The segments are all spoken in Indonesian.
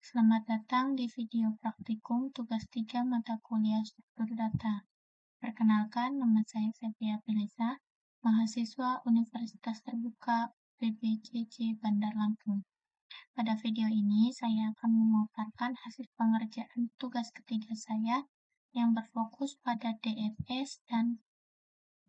Selamat datang di video praktikum tugas 3 mata kuliah struktur data. Perkenalkan, nama saya Sepia Felisa, mahasiswa Universitas Terbuka PBCC Bandar Lampung. Pada video ini, saya akan memaparkan hasil pengerjaan tugas ketiga saya yang berfokus pada DFS dan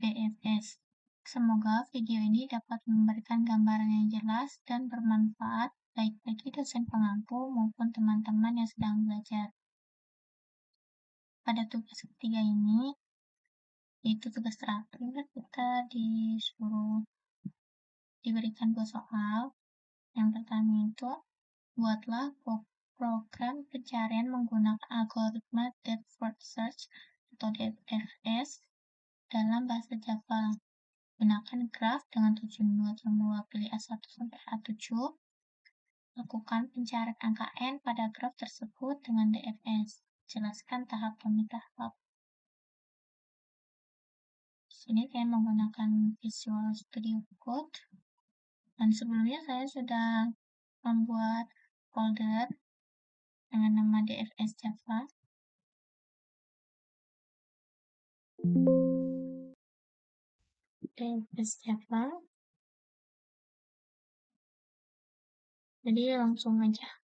BFS. Semoga video ini dapat memberikan gambaran yang jelas dan bermanfaat baik bagi dosen pengampu maupun teman-teman yang sedang belajar. Pada tugas ketiga ini, yaitu tugas terakhir, kita diberikan 2 soal. Yang pertama itu, buatlah program pencarian menggunakan algoritma Depth First Search atau DFS dalam bahasa Java. Gunakan graf dengan tujuan mewakili A1 sampai A7. Lakukan pencarian angka N pada graf tersebut dengan DFS. Jelaskan tahap demi tahap. Sini saya menggunakan Visual Studio Code. Dan sebelumnya saya sudah membuat folder dengan nama DFS Java. DFS Java. Jadi langsung aja.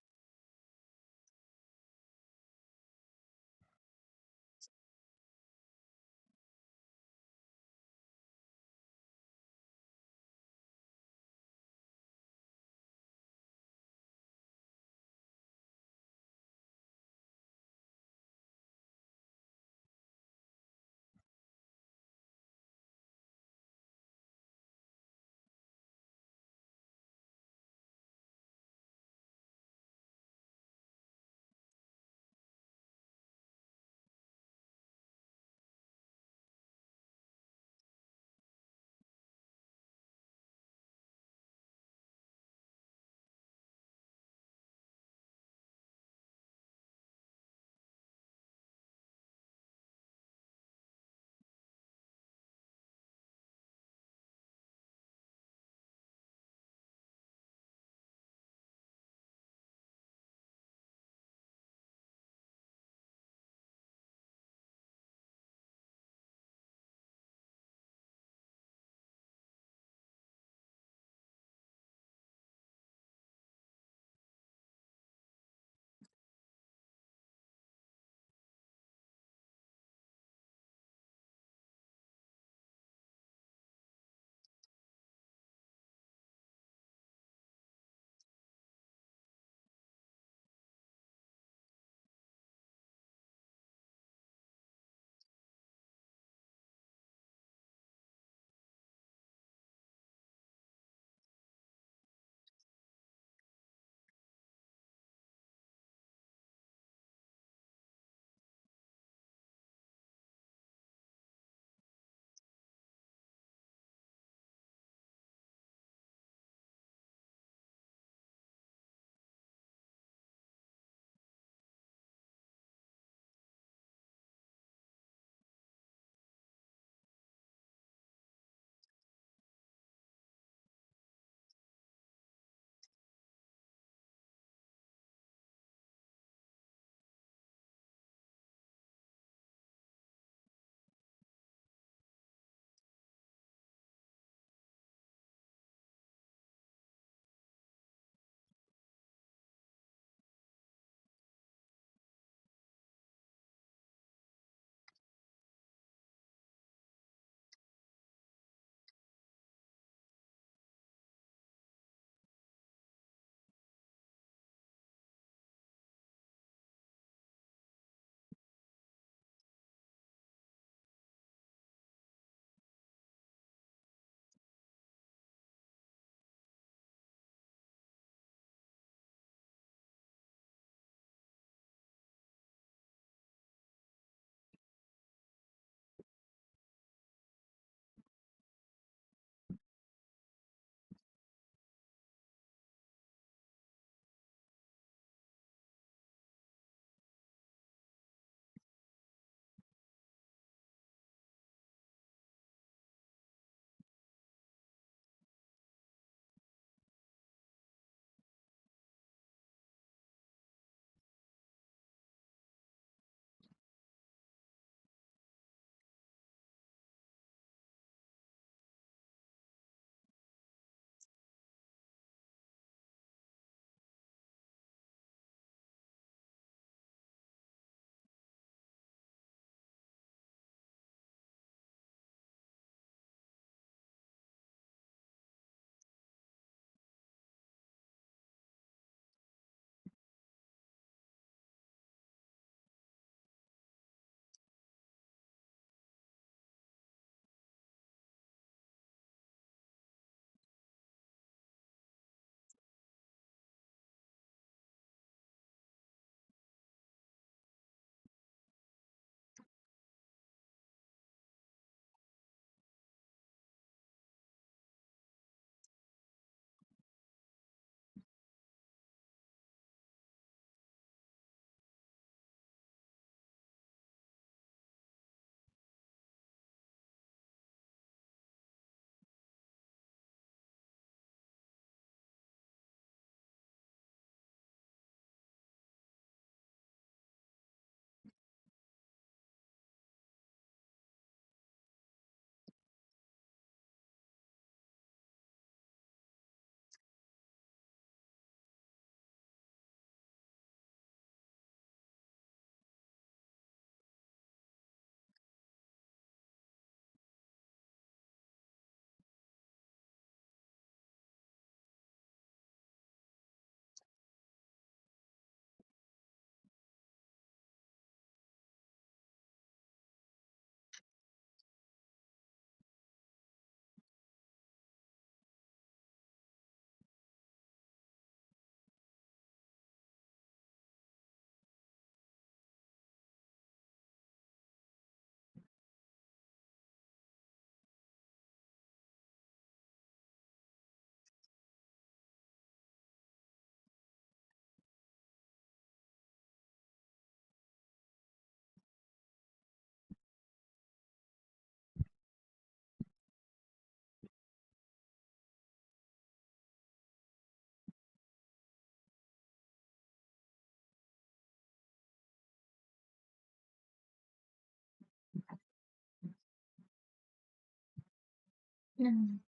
Nah,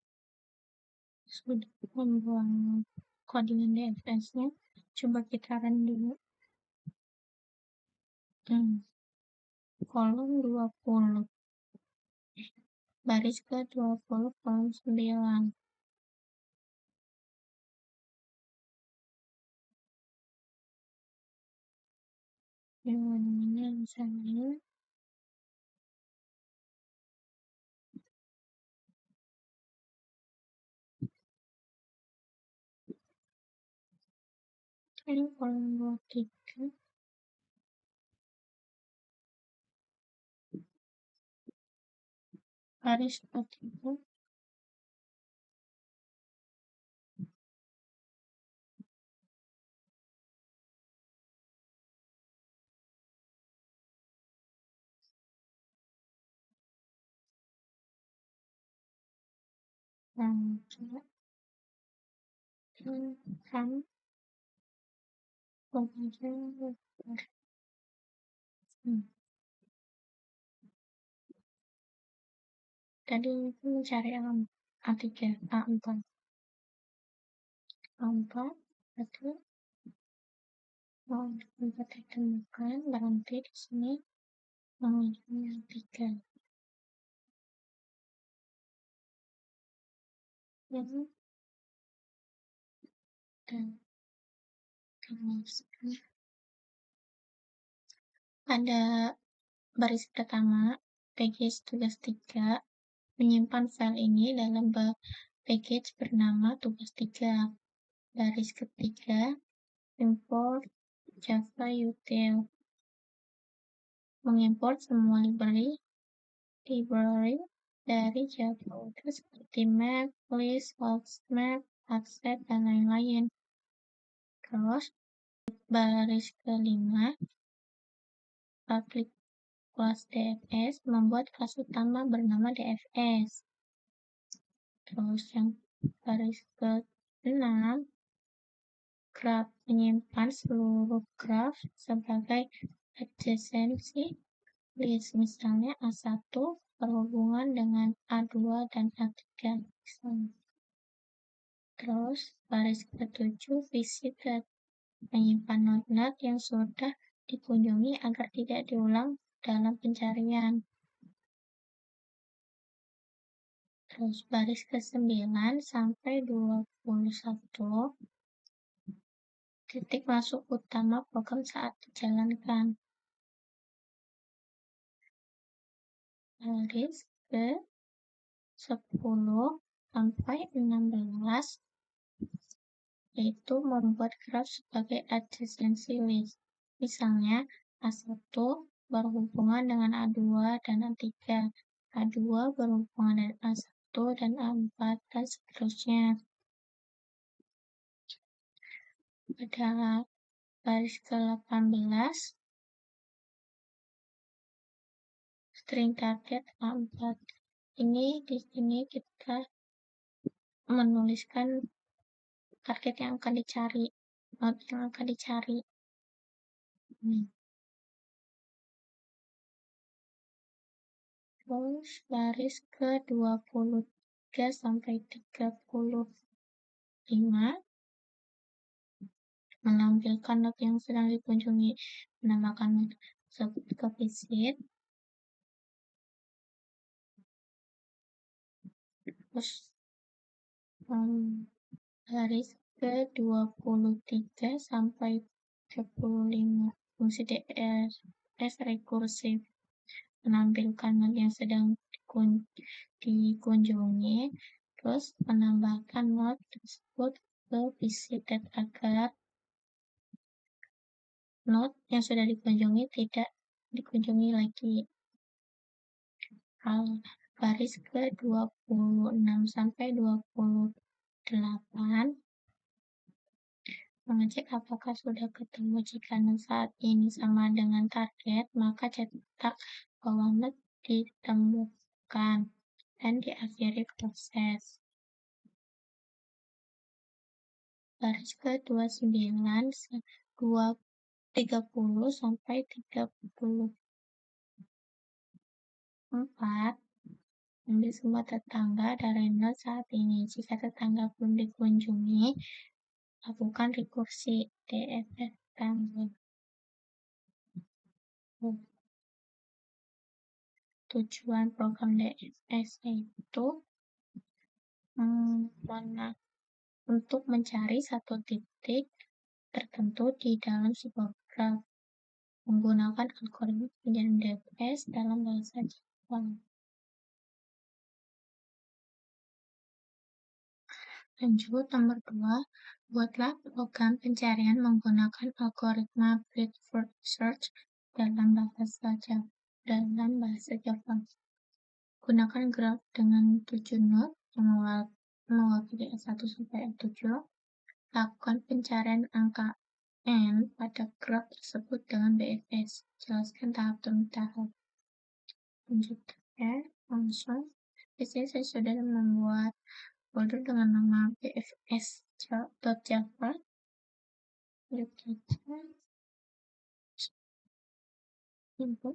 sudah membuat codingan DFS-nya, coba kita run dulu. Kolom 20, baris ke 20, kolom 9. Ini misalnya ini kolom 23, baris 23, dan coba kan pembelajaran tadi itu mencari A3, A4, itu mau tempat ditemukan berhenti di sini mengunjungi A3 yang dan kemasukkan pada baris pertama package tugas 3 menyimpan file ini dalam package bernama tugas 3. Baris ketiga import java util, mengimport semua library dari Java util seperti map, list, map, offset, dan lain-lain. Terus baris kelima public class DFS membuat kelas utama bernama DFS. Terus yang baris ke-6 graph menyimpan seluruh graph sebagai adjacency list, misalnya A1 berhubungan dengan A2 dan A3 misalnya. Terus baris ke-7 visited menyimpan node-node yang sudah dikunjungi agar tidak diulang dalam pencarian. Terus baris ke-9 sampai 21 titik masuk utama program saat dijalankan. Baris ke-10 sampai 16 yaitu membuat graf sebagai adjacency list. Misalnya A1 berhubungan dengan A2 dan A3, A2 berhubungan dengan A1 dan A4, dan seterusnya. Pada baris ke-18 string target A4. Ini di sini kita menuliskan target yang akan dicari, node yang akan dicari. Terus baris ke-23 sampai 35 menampilkan node yang sedang dikunjungi, menambahkan node tersebut ke visit. Terus baris ke-23 sampai 35 fungsi DFS rekursif menampilkan node yang sedang dikunjungi, terus menambahkan node tersebut ke visited agar node yang sudah dikunjungi tidak dikunjungi lagi. Baris ke-26 sampai 28 mengecek apakah sudah ketemu. Jika saat ini sama dengan target, maka cetak bahwa node ditemukan dan diakhiri proses. Baris ke-29 30 sampai 34 Ambil semua tetangga dan random saat ini. Jika tetangga belum dikunjungi, lakukan rekursi DFF tanggal. Tujuan program DFS itu untuk mencari satu titik tertentu di dalam sebuah graf menggunakan algoritma penjelasan DFS dalam bahasa Jepang. Lanjut, nomor 2, buatlah program pencarian menggunakan algoritma Breadth Search dalam bahasa Java. Gunakan graf dengan 7 node yang mewakili S1 sampai S7. Lakukan pencarian angka N pada graf tersebut dengan BFS. Jelaskan tahap demi tahap. Lanjut, langsung. Di sini saya sudah membuat folder dengan nama bfs.java. Input.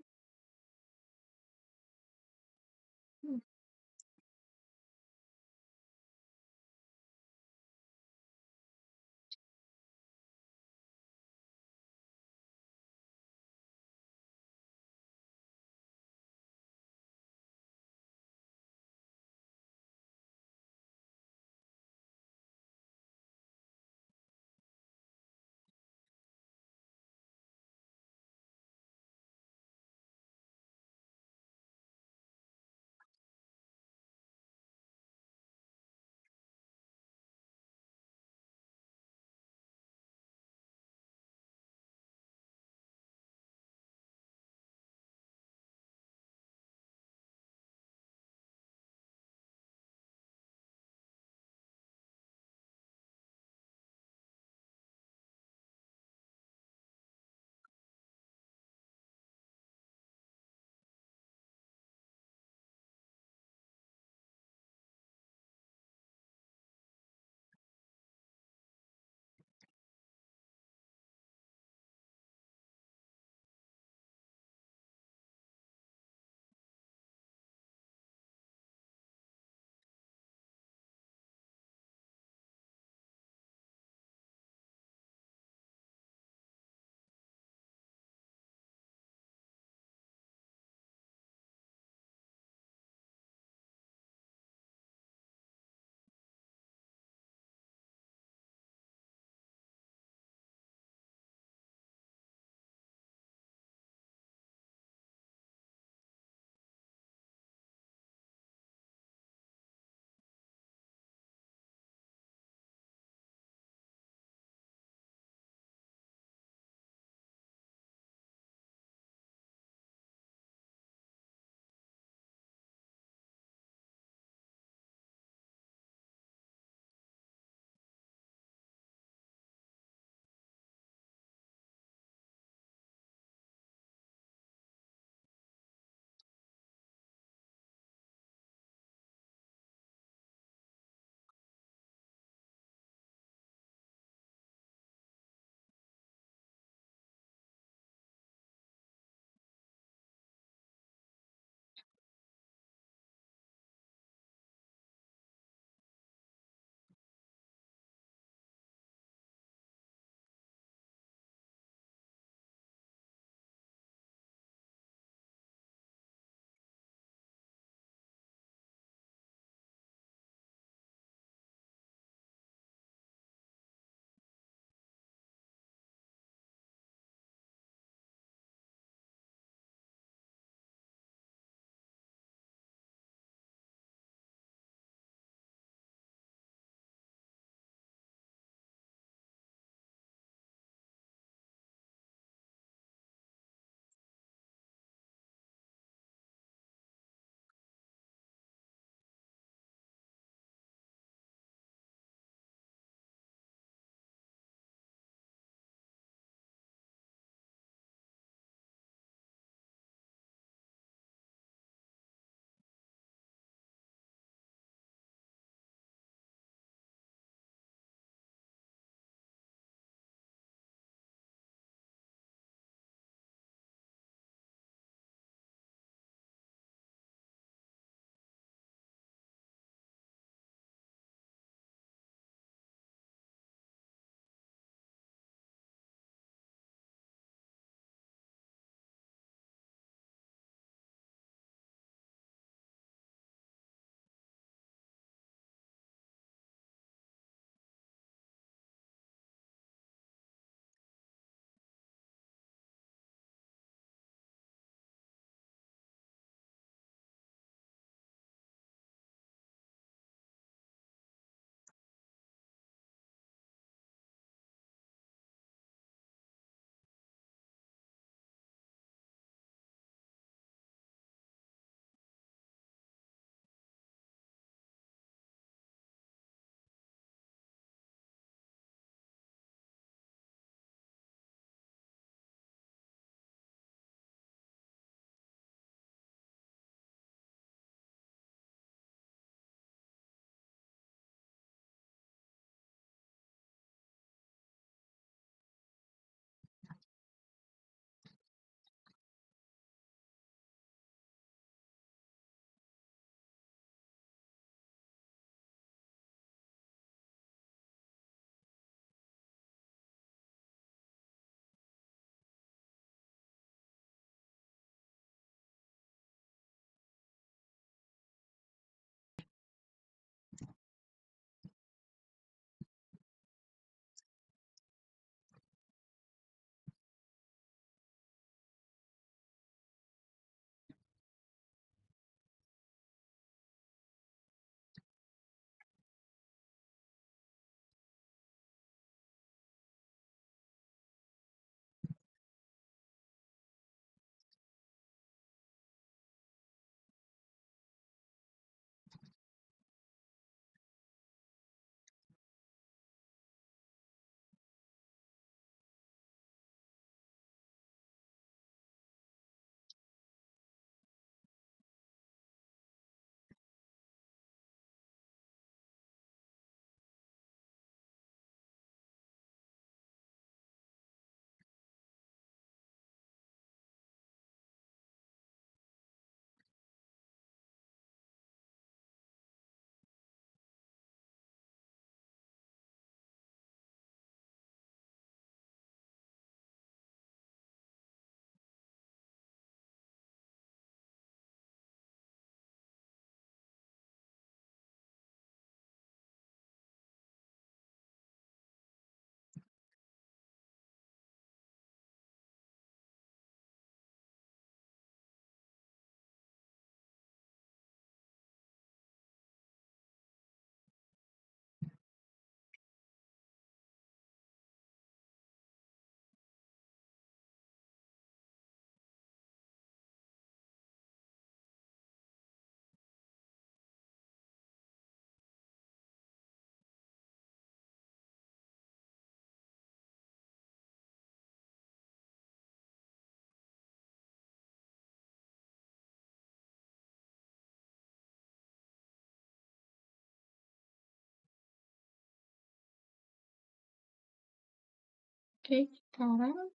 Oke, sekarang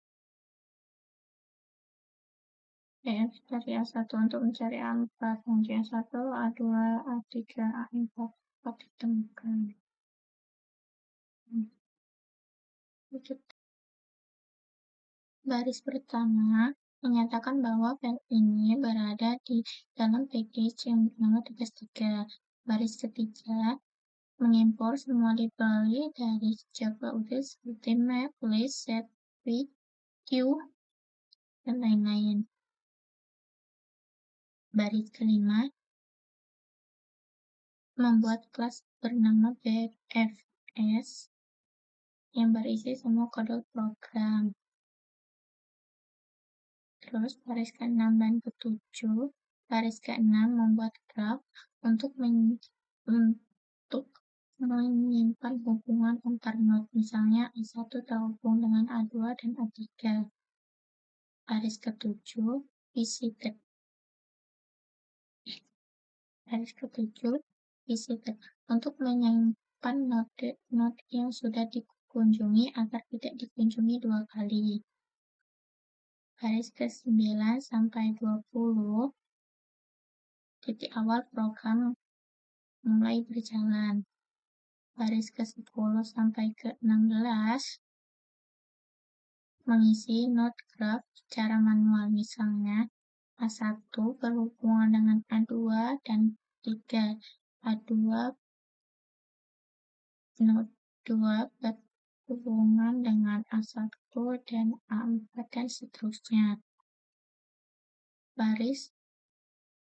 PF dari A1 untuk mencari A4, kemudian A1, A2, A3, A4 dapat ditemukan. Baris pertama menyatakan bahwa file ini berada di dalam package yang bernama tugas 3. Baris ketiga mengimpor semua library dari Java Util seperti map, list, set, with, queue, dan lain-lain. Baris kelima membuat kelas bernama BFS yang berisi semua kode program. Terus baris ke-6 dan ke-7, baris ke-6 membuat graf untuk menyimpan hubungan antar node, misalnya A1 terhubung dengan A2 dan A3. Baris ke-7, visited. Baris ke-7, visited. Untuk menyimpan node yang sudah dikunjungi agar tidak dikunjungi 2 kali. Baris ke-9 sampai 20, titik awal program mulai berjalan. Baris ke-10 sampai ke-16 mengisi node graph secara manual, misalnya A1 berhubungan dengan A2 dan 3, A2 node 2 berhubungan dengan A1 dan A4 dan seterusnya. Baris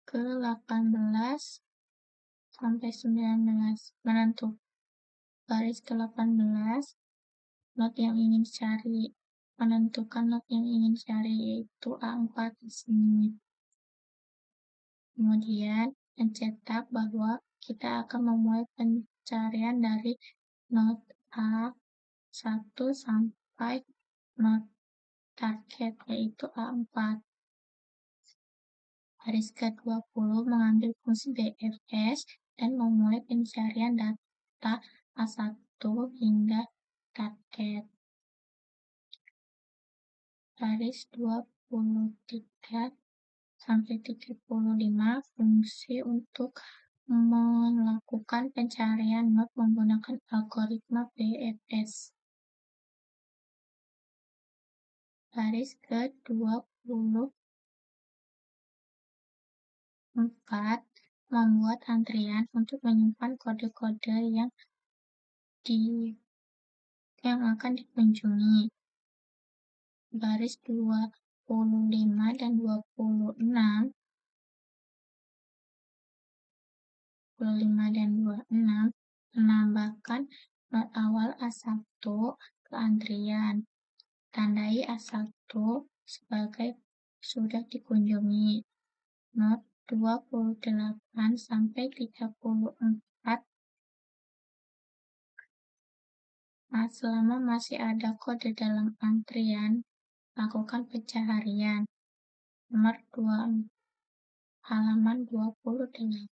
ke-18 sampai 19 menentukan baris ke-18 node yang ingin dicari, menentukan node yang ingin dicari yaitu A4 di sini. Kemudian mencetak bahwa kita akan memulai pencarian dari node A1 sampai node target yaitu A4. Baris ke-20 mengambil fungsi BFS dan memulai pencarian data A1 hingga target. Baris 23 sampai 35 fungsi untuk melakukan pencarian node menggunakan algoritma BFS. Baris ke-24 membuat antrian untuk menyimpan kode-kode yang akan dikunjungi. Baris 25 dan 26 menambahkan node awal A1 ke antrian. Tandai A1 sebagai sudah dikunjungi. Node 28 sampai 34 selama masih ada kode dalam antrian, lakukan pencarian. Nomor 2, halaman 28.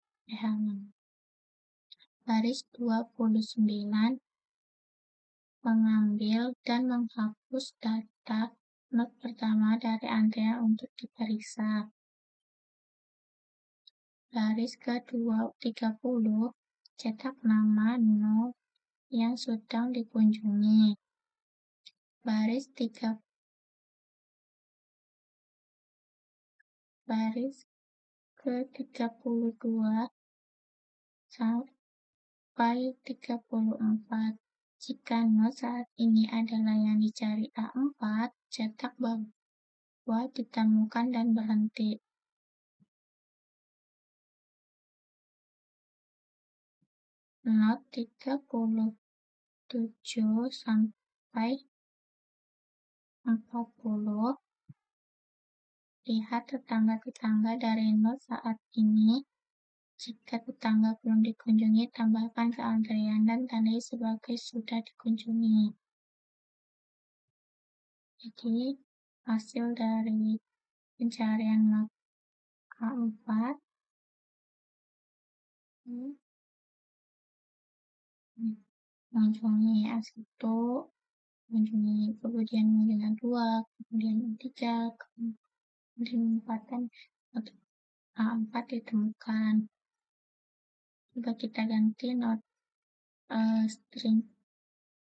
Baris 29 mengambil dan menghapus data node pertama dari antrian untuk diperiksa. Baris ke-30 cetak nama node yang sedang dikunjungi. Baris ke-32 sampai 34. Jika node saat ini adalah yang dicari A4, cetak bahwa ditemukan dan berhenti. Node 37 sampai 40. Lihat tetangga-tetangga dari node saat ini. Jika tetangga belum dikunjungi, tambahkan ke antrian dan tandai sebagai sudah dikunjungi. Jadi, hasil dari pencarian node A4 mengunjungi A1, mengunjungi, kemudian dengan 2, kemudian 3, kemudian 4 kan atau A4 ditemukan. Coba kita ganti string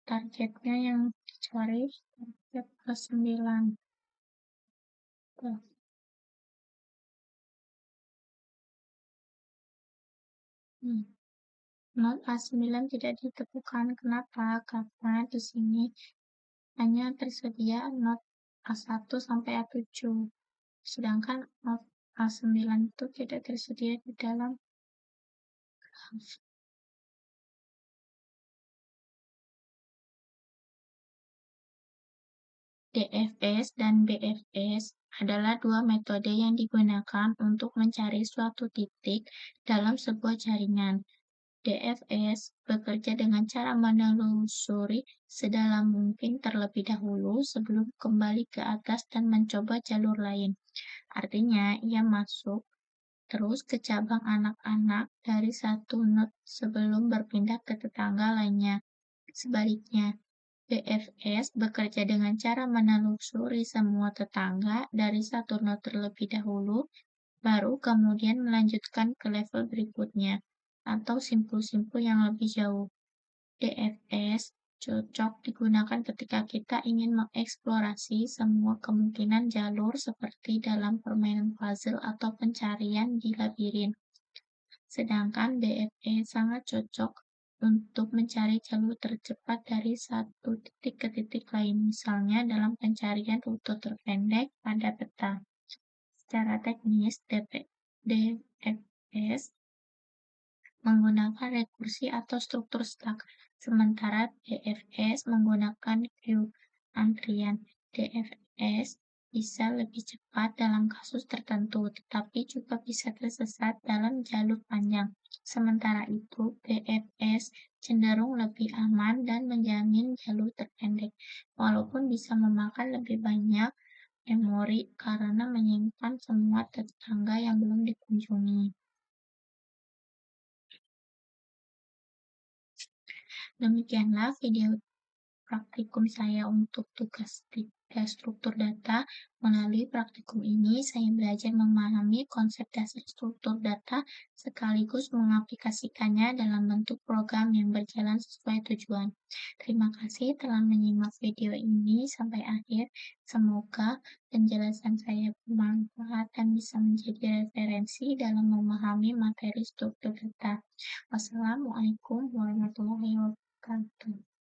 targetnya yang dicari target ke-9. Not A9 tidak ditemukan. Kenapa? Karena di sini hanya tersedia not A1 sampai A7. Sedangkan not A9 itu tidak tersedia di dalam graf. DFS dan BFS adalah dua metode yang digunakan untuk mencari suatu titik dalam sebuah jaringan. DFS bekerja dengan cara menelusuri sedalam mungkin terlebih dahulu sebelum kembali ke atas dan mencoba jalur lain. Artinya, ia masuk terus ke cabang anak-anak dari satu node sebelum berpindah ke tetangga lainnya. Sebaliknya, BFS bekerja dengan cara menelusuri semua tetangga dari satu node terlebih dahulu, baru kemudian melanjutkan ke level berikutnya, atau simpul-simpul yang lebih jauh. DFS cocok digunakan ketika kita ingin mengeksplorasi semua kemungkinan jalur seperti dalam permainan puzzle atau pencarian di labirin. Sedangkan BFE sangat cocok untuk mencari jalur tercepat dari satu titik ke titik lain, misalnya dalam pencarian rute terpendek pada peta. Secara teknis, DFS menggunakan rekursi atau struktur stack, sementara DFS menggunakan queue antrian. DFS bisa lebih cepat dalam kasus tertentu, tetapi juga bisa tersesat dalam jalur panjang. Sementara itu, BFS cenderung lebih aman dan menjamin jalur terpendek, walaupun bisa memakan lebih banyak memori karena menyimpan semua tetangga yang belum dikunjungi. Demikianlah video praktikum saya untuk tugas struktur data. Melalui praktikum ini, saya belajar memahami konsep dasar struktur data sekaligus mengaplikasikannya dalam bentuk program yang berjalan sesuai tujuan. Terima kasih telah menyimak video ini sampai akhir. Semoga penjelasan saya bermanfaat dan bisa menjadi referensi dalam memahami materi struktur data. Wassalamualaikum warahmatullahi wabarakatuh.